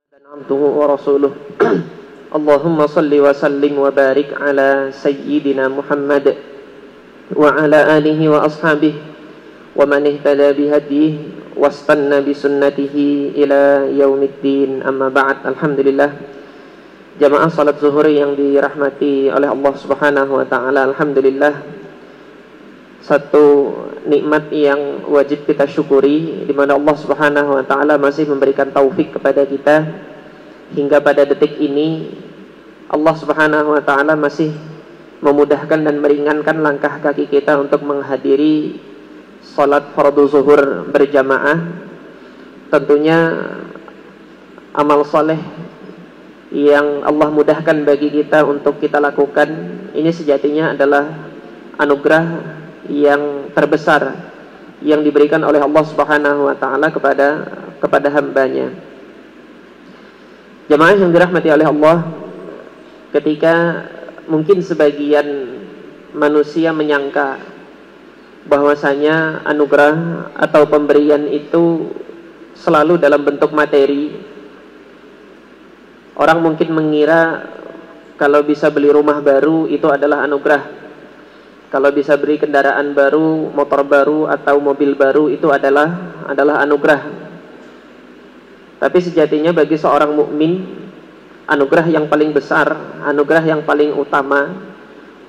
عبده ورسوله اللهم صل وسلم وبارك على سيدنا محمد وعلى آله وأصحابه ومن اهتدى بهديه واستنى بسنته إلى يوم الدين أما بعد. Alhamdulillah, jamaah salat zuhur yang dirahmati oleh Allah Subhanahu wa taala, alhamdulillah, satu nikmat yang wajib kita syukuri, di mana Allah Subhanahu wa taala masih memberikan taufik kepada kita hingga pada detik ini. Allah Subhanahu wa taala masih memudahkan dan meringankan langkah kaki kita untuk menghadiri salat fardu zuhur berjamaah. Tentunya amal soleh yang Allah mudahkan bagi kita untuk kita lakukan ini sejatinya adalah anugerah yang terbesar yang diberikan oleh Allah Subhanahu wa taala kepada hambanya. Jemaah yang dirahmati oleh Allah, ketika mungkin sebagian manusia menyangka bahwasanya anugerah atau pemberian itu selalu dalam bentuk materi, orang mungkin mengira kalau bisa beli rumah baru itu adalah anugerah. Kalau bisa beri kendaraan baru, motor baru atau mobil baru itu adalah anugerah. Tapi sejatinya bagi seorang mukmin, anugerah yang paling besar, anugerah yang paling utama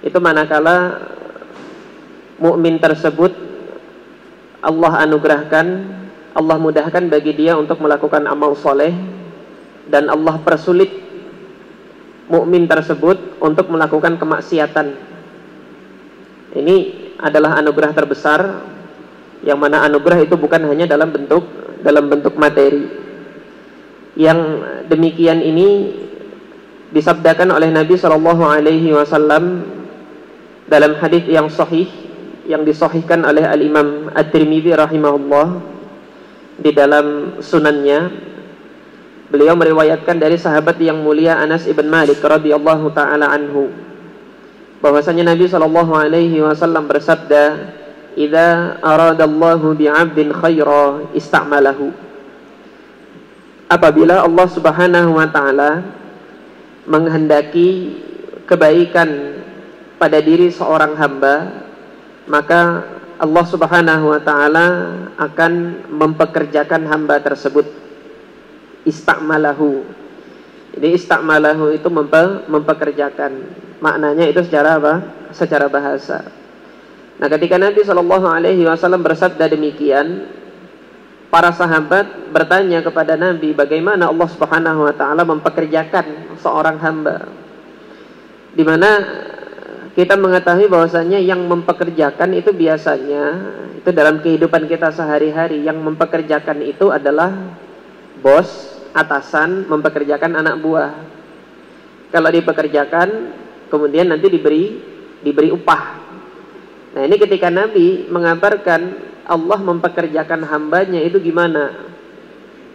itu manakala mukmin tersebut Allah anugerahkan, Allah mudahkan bagi dia untuk melakukan amal soleh, dan Allah persulit mukmin tersebut untuk melakukan kemaksiatan. Ini adalah anugerah terbesar, yang mana anugerah itu bukan hanya dalam bentuk materi. Yang demikian ini disabdakan oleh Nabi Shallallahu Alaihi Wasallam dalam hadis yang sahih yang disahihkan oleh Al-Imam At-Tirmidzi rahimahullah di dalam sunannya. Beliau meriwayatkan dari sahabat yang mulia Anas ibn Malik radhiyallahu taala anhu, bahwasanya Nabi Shallallahu Alaihi Wasallam bersabda, "Idza aradallahu bi'abdin khaira ista'malahu." Apabila Allah Subhanahu wa taala menghendaki kebaikan pada diri seorang hamba, maka Allah Subhanahu wa taala akan mempekerjakan hamba tersebut. Ista'malahu. Jadi ista'malahu itu mempekerjakan. Maknanya itu secara apa? Secara bahasa. Nah, ketika Nabi Shallallahu Alaihi Wasallam bersabda demikian, para sahabat bertanya kepada Nabi, bagaimana Allah Subhanahu Wa Taala mempekerjakan seorang hamba? Di mana kita mengetahui bahwasanya yang mempekerjakan itu biasanya itu dalam kehidupan kita sehari-hari, yang mempekerjakan itu adalah bos, atasan, mempekerjakan anak buah. Kalau dipekerjakan, kemudian nanti diberi upah. Nah, ini ketika Nabi mengabarkan Allah mempekerjakan hambanya itu gimana,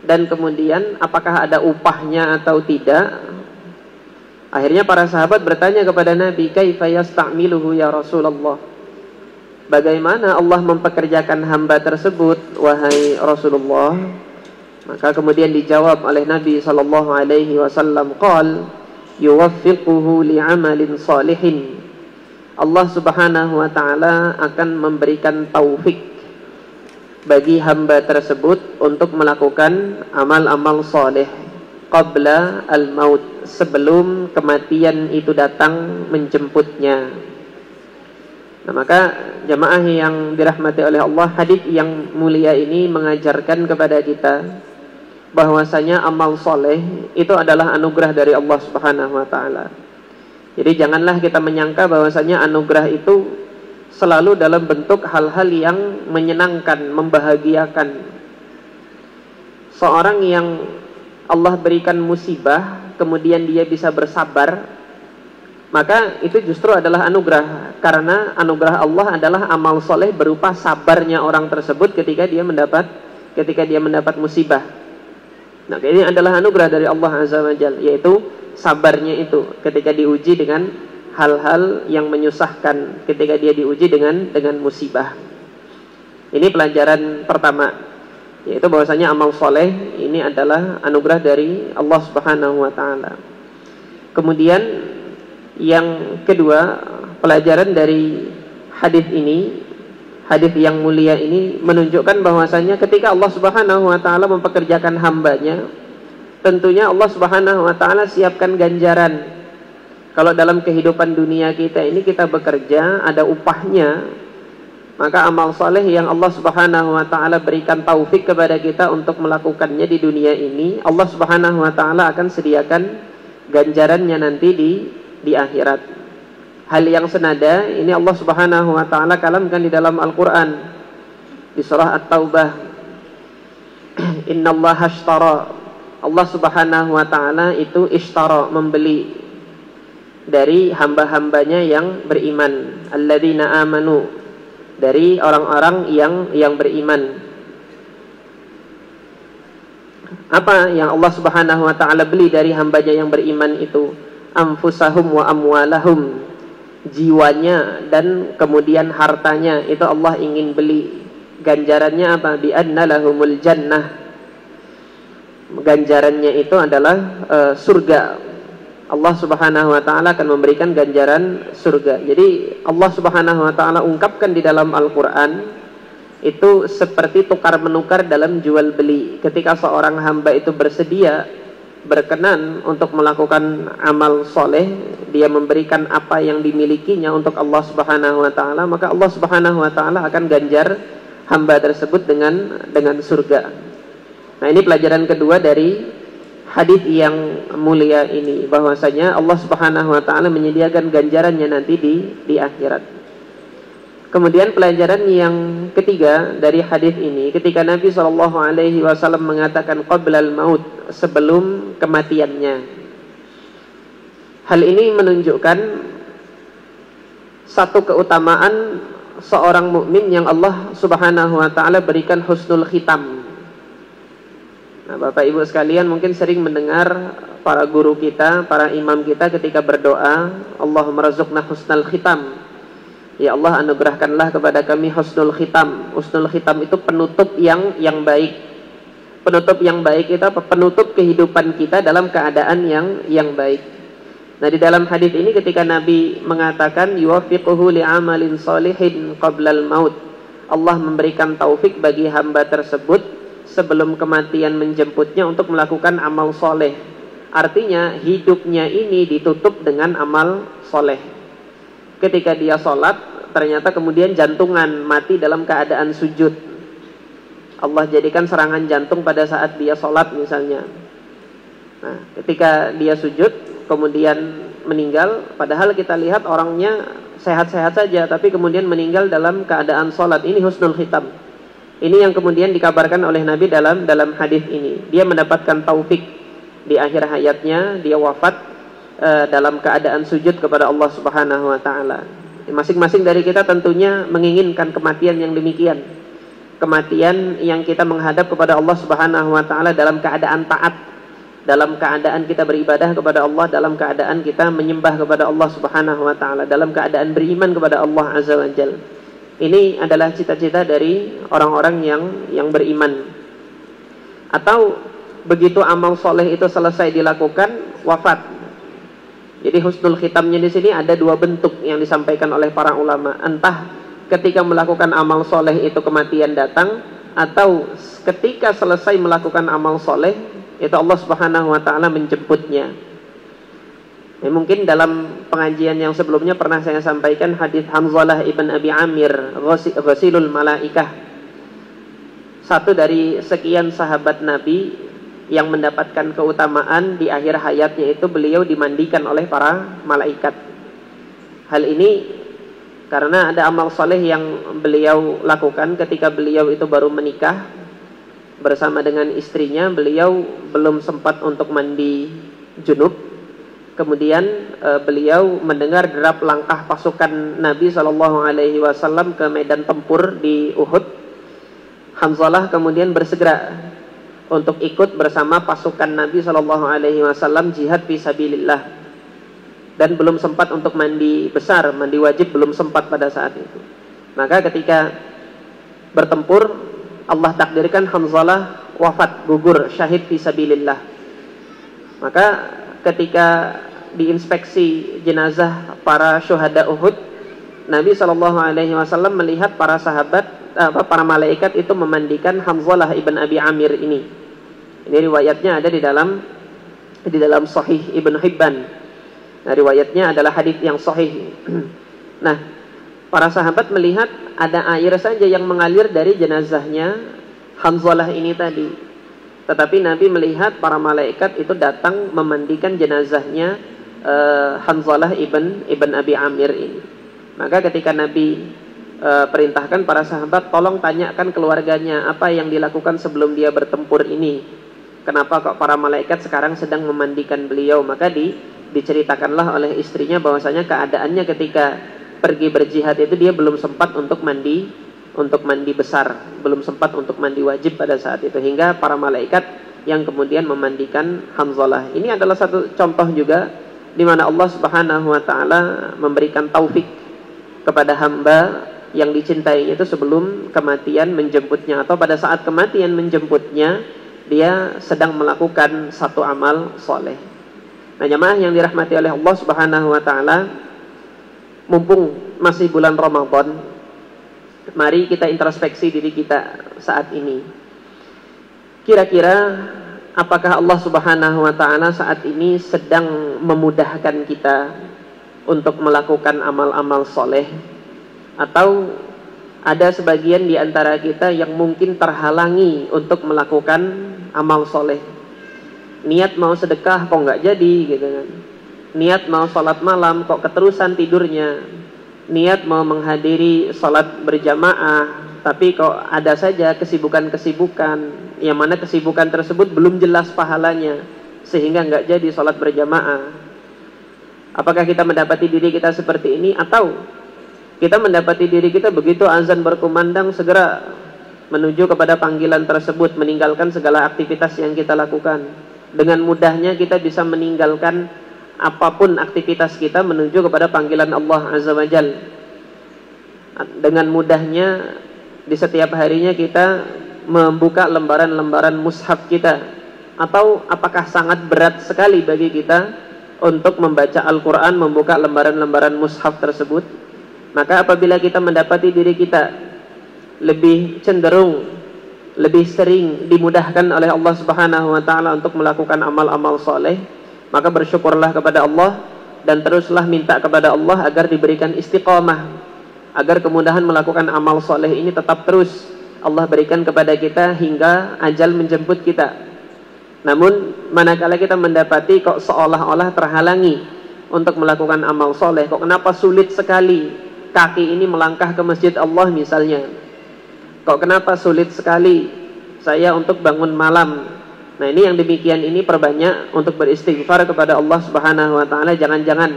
dan kemudian apakah ada upahnya atau tidak, akhirnya para sahabat bertanya kepada Nabi, kaifa yasta'miluhu ya Rasulullah, bagaimana Allah mempekerjakan hamba tersebut wahai Rasulullah? Maka kemudian dijawab oleh Nabi sallallahu alaihi wasallam, qal yuwaffiquhu li'amalin salihin. Allah Subhanahu wa taala akan memberikan taufik bagi hamba tersebut untuk melakukan amal-amal saleh qabla al-maut, sebelum kematian itu datang menjemputnya. Nah, maka jemaah yang dirahmati oleh Allah, hadis yang mulia ini mengajarkan kepada kita bahwasanya amal soleh itu adalah anugerah dari Allah Subhanahu wa taala. Jadi janganlah kita menyangka bahwasanya anugerah itu selalu dalam bentuk hal-hal yang menyenangkan, membahagiakan. Seorang yang Allah berikan musibah kemudian dia bisa bersabar, maka itu justru adalah anugerah, karena anugerah Allah adalah amal soleh berupa sabarnya orang tersebut ketika dia mendapat musibah. Nah, ini adalah anugerah dari Allah Azza wa Jalla, yaitu sabarnya itu ketika diuji dengan hal-hal yang menyusahkan, ketika dia diuji dengan musibah. Ini pelajaran pertama. yaitu bahwasanya amal soleh ini adalah anugerah dari Allah Subhanahu wa taala. Kemudian yang kedua, pelajaran dari hadis ini, hadis yang mulia ini menunjukkan bahwasanya ketika Allah Subhanahu wa taala mempekerjakan hambanya, tentunya Allah Subhanahu wa taala siapkan ganjaran. Kalau dalam kehidupan dunia kita ini kita bekerja, ada upahnya, maka amal soleh yang Allah Subhanahu wa taala berikan taufik kepada kita untuk melakukannya di dunia ini, Allah Subhanahu wa taala akan sediakan ganjarannya nanti di akhirat. Hal yang senada ini Allah Subhanahu wa taala kalamkan di dalam Al-Qur'an di surah At-Taubah. Innallaha ashtara, Allah Subhanahu wa taala itu ishtara, membeli dari hamba-hambanya yang beriman, alladzina amanu, dari orang-orang yang beriman. Apa yang Allah Subhanahu wa taala beli dari hambanya yang beriman itu? Anfusahum wa amwalahum, jiwanya dan kemudian hartanya itu Allah ingin beli. Ganjarannya apa? Bi anna lahumul jannah, ganjarannya itu adalah surga. Allah Subhanahu wa taala akan memberikan ganjaran surga. Jadi Allah Subhanahu wa taala ungkapkan di dalam Al-Qur'an itu seperti tukar menukar dalam jual beli. Ketika seorang hamba itu bersedia, berkenan untuk melakukan amal soleh, dia memberikan apa yang dimilikinya untuk Allah Subhanahu wa taala, maka Allah Subhanahu wa taala akan ganjar hamba tersebut dengan surga. Nah, ini pelajaran kedua dari hadis yang mulia ini, bahwasanya Allah Subhanahu wa taala menyediakan ganjarannya nanti di akhirat. Kemudian pelajaran yang ketiga dari hadis ini, ketika Nabi sallallahu alaihi wasallam mengatakan qablal maut, sebelum kematiannya. Hal ini menunjukkan satu keutamaan seorang mukmin yang Allah Subhanahu wa taala berikan husnul khitam. Nah, Bapak Ibu sekalian mungkin sering mendengar para guru kita, para imam kita ketika berdoa, Allahumma razuqna husnul khitam. Ya Allah, anugerahkanlah kepada kami husnul khitam. Husnul khitam itu penutup yang baik. Penutup yang baik itu apa? Penutup kehidupan kita dalam keadaan yang baik. Nah, di dalam hadis ini ketika Nabi mengatakan yuwaffiquhu li'amalin sholihin qablal maut, Allah memberikan taufik bagi hamba tersebut sebelum kematian menjemputnya untuk melakukan amal soleh. Artinya hidupnya ini ditutup dengan amal soleh. Ketika dia sholat, ternyata kemudian jantungan, mati dalam keadaan sujud. Allah jadikan serangan jantung pada saat dia sholat misalnya. Nah, ketika dia sujud kemudian meninggal, padahal kita lihat orangnya sehat-sehat saja, tapi kemudian meninggal dalam keadaan sholat. Ini husnul khitam. Ini yang kemudian dikabarkan oleh Nabi dalam hadis ini. Dia mendapatkan taufik di akhir hayatnya, dia wafat dalam keadaan sujud kepada Allah Subhanahu wa taala. Masing-masing dari kita tentunya menginginkan kematian yang demikian. Kematian yang kita menghadap kepada Allah Subhanahu wa taala dalam keadaan taat, dalam keadaan kita beribadah kepada Allah, dalam keadaan kita menyembah kepada Allah Subhanahu wa taala, dalam keadaan beriman kepada Allah Azza wa Jalla. Ini adalah cita-cita dari orang-orang yang beriman. Atau begitu amal soleh itu selesai dilakukan, wafat. Jadi husnul khitamnya di sini ada dua bentuk yang disampaikan oleh para ulama. Entah ketika melakukan amal soleh itu kematian datang, atau ketika selesai melakukan amal soleh itu Allah Subhanahu wa taala menjemputnya. Mungkin dalam pengajian yang sebelumnya pernah saya sampaikan hadis Hanzalah ibn Abi Amir, ghasilul malaikah. Satu dari sekian sahabat Nabi yang mendapatkan keutamaan di akhir hayatnya itu beliau dimandikan oleh para malaikat. Hal ini karena ada amal soleh yang beliau lakukan ketika beliau itu baru menikah bersama dengan istrinya. Beliau belum sempat untuk mandi junub. Kemudian beliau mendengar derap langkah pasukan Nabi SAW ke medan tempur di Uhud. Hanzalah kemudian bersegera untuk ikut bersama pasukan Nabi SAW jihad fisabilillah, dan belum sempat untuk mandi besar, mandi wajib belum sempat pada saat itu. Maka ketika bertempur Allah takdirkan Hanzalah wafat, gugur, syahid fisabilillah. Maka ketika diinspeksi jenazah para syuhada Uhud, Nabi SAW melihat para sahabat, para malaikat itu memandikan Hanzalah ibn Abi Amir ini. Ini riwayatnya ada di dalam Sahih Ibn Hibban. Nah, riwayatnya adalah hadis yang sahih. Nah, para sahabat melihat ada air saja yang mengalir dari jenazahnya Hanzalah ini tadi. Tetapi Nabi melihat para malaikat itu datang memandikan jenazahnya Hanzalah ibn Abi Amir ini. Maka ketika Nabi perintahkan para sahabat, tolong tanyakan keluarganya apa yang dilakukan sebelum dia bertempur ini. Kenapa kok para malaikat sekarang sedang memandikan beliau? Maka diceritakanlah oleh istrinya bahwasanya keadaannya ketika pergi berjihad itu dia belum sempat untuk mandi besar, belum sempat untuk mandi wajib pada saat itu, hingga para malaikat yang kemudian memandikan Hanzalah. Ini adalah satu contoh juga di mana Allah Subhanahu wa taala memberikan taufik kepada hamba yang dicintainya itu sebelum kematian menjemputnya, atau pada saat kematian menjemputnya dia sedang melakukan satu amal soleh. Nah, jemaah yang dirahmati oleh Allah Subhanahu wa taala, mumpung masih bulan Ramadan, mari kita introspeksi diri kita saat ini. Kira-kira apakah Allah Subhanahu wa taala saat ini sedang memudahkan kita untuk melakukan amal-amal soleh, atau ada sebagian di antara kita yang mungkin terhalangi untuk melakukan amal soleh? Niat mau sedekah kok nggak jadi gitu kan. Niat mau sholat malam kok keterusan tidurnya. Niat mau menghadiri sholat berjamaah, tapi kok ada saja kesibukan-kesibukan, yang mana kesibukan tersebut belum jelas pahalanya, sehingga nggak jadi sholat berjamaah. Apakah kita mendapati diri kita seperti ini, atau kita mendapati diri kita begitu azan berkumandang segera menuju kepada panggilan tersebut, meninggalkan segala aktivitas yang kita lakukan? Dengan mudahnya kita bisa meninggalkan apapun aktivitas kita menuju kepada panggilan Allah Azza wa Jal. Dengan mudahnya di setiap harinya kita membuka lembaran-lembaran mushaf kita. Atau apakah sangat berat sekali bagi kita untuk membaca Al-Quran, membuka lembaran-lembaran mushaf tersebut? Maka apabila kita mendapati diri kita lebih cenderung, lebih sering dimudahkan oleh Allah Subhanahu wa taala untuk melakukan amal-amal soleh, maka bersyukurlah kepada Allah dan teruslah minta kepada Allah agar diberikan istiqamah, agar kemudahan melakukan amal soleh ini tetap terus Allah berikan kepada kita hingga ajal menjemput kita. Namun manakala kita mendapati kok seolah-olah terhalangi untuk melakukan amal soleh, kok kenapa sulit sekali kaki ini melangkah ke masjid Allah misalnya, kok kenapa sulit sekali saya untuk bangun malam. Nah, ini yang demikian ini perbanyak untuk beristighfar kepada Allah Subhanahu wa taala. Jangan-jangan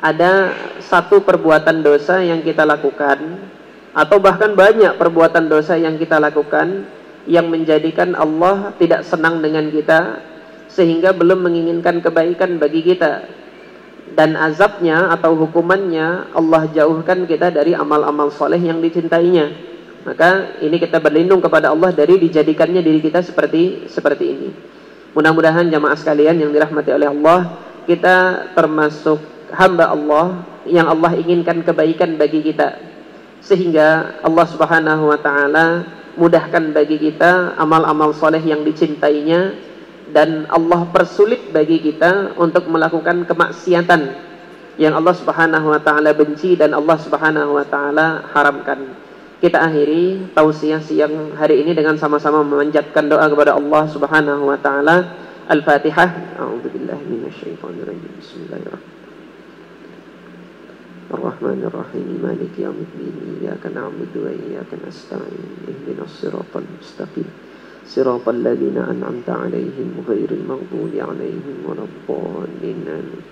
ada satu perbuatan dosa yang kita lakukan, atau bahkan banyak perbuatan dosa yang kita lakukan yang menjadikan Allah tidak senang dengan kita, sehingga belum menginginkan kebaikan bagi kita, dan azabnya atau hukumannya Allah jauhkan kita dari amal-amal soleh yang dicintainya. Maka ini kita berlindung kepada Allah dari dijadikannya diri kita seperti ini. Mudah-mudahan jamaah sekalian yang dirahmati oleh Allah, kita termasuk hamba Allah yang Allah inginkan kebaikan bagi kita, sehingga Allah Subhanahu wa taala mudahkan bagi kita amal-amal soleh yang dicintainya, dan Allah persulit bagi kita untuk melakukan kemaksiatan yang Allah Subhanahu wa taala benci dan Allah Subhanahu wa taala haramkan. Kita akhiri tausiah siang hari ini dengan sama-sama memanjatkan doa kepada Allah Subhanahu wa taala. Al-Fatihah. A'udzubillahi minasyaitonir rajim. Bismillahirrahmanirrahim. Ar-Rahmanir-Rahim. Maliki yaumiddin. Iyyaka na'budu wa iyyaka nasta'in. Ihdinas siratal mustaqim. Siratal ladzina an'amta 'alaihim ghairil maghdubi 'alaihim waladdallin.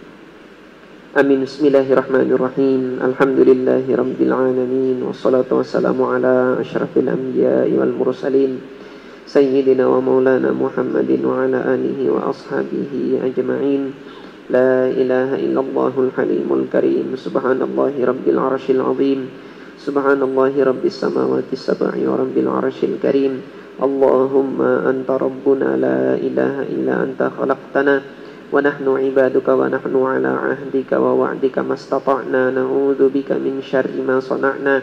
Amin. Bismillahirrahmanirrahim. Alhamdulillahi rabbil alamin, wassalatu wassalamu ala asyrafil anbiya'i wal mursalin sayyidina wa maulana Muhammadin wa ala alihi wa ashabihi ajma'in. La ilaha illallahul halimul karim. Subhanallahi rabbil arsyil azim. Subhanallahi rabbis samawati sab'i wa rabbil arsyil karim. Allahumma anta rabbuna la ilaha illa anta khalaqtana wa nahnu ibaduka wa nahnu ala ahdika wa wa'dika mastata'na na'udzu bika min syarri ma sana'na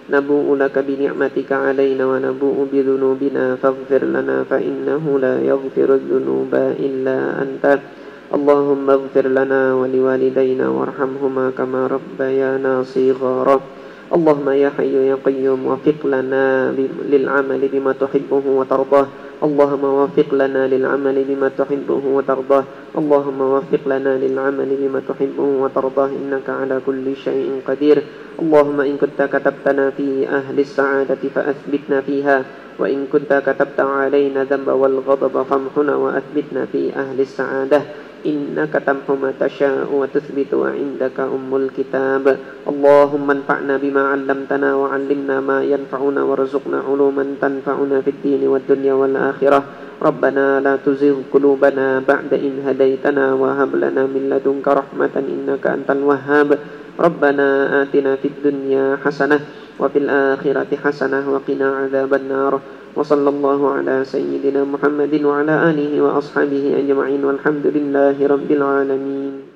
nabu'u laka bi ni'matika 'alaina wa nabu'u bi dhunubina faghfir lana fa innahu la yaghfiru dhunuba illa anta. Allahumma ighfir lana wa liwalidayna warhamhuma kama rabbayana shighara. Allahumma ya hayyu ya qayyum wafiq lana lil amali bima tuhibbuhu wa tardah. Allahumma wafiq lana lil amali bima tuhibbuhu wa tardah. Allahumma wafiq lana lil amali bima tuhibbuhu wa tardah innaka ala kulli syai'in qadir. Allahumma in kunta katabtana fi ahli as-sa'adati fa athbitna fiha wa in kunta katabta alaina dhanba wal ghadaba famhuna wa athbitna fi ahli as-sa'adah. Innaka tamhu ma tasha'u wa tuthbitu wa indaka ummul kitab. Allahumma anfa'na bima 'allamtana wa 'allimna ma yanfa'una warzuqna 'uluman tanfa'una fid dini wad dunya wal akhirah. Rabbana la tuzigh qulubana ba'da idh hadaytana wa hab lana min ladunka rahmatan innaka antal wahhab. Rabbana atina fid dunya hasanah wa fil akhirati hasanah wa qina 'adzaban nar. وصلى الله على سيدنا محمد وعلى آله وأصحابه أجمعين والحمد لله رب العالمين.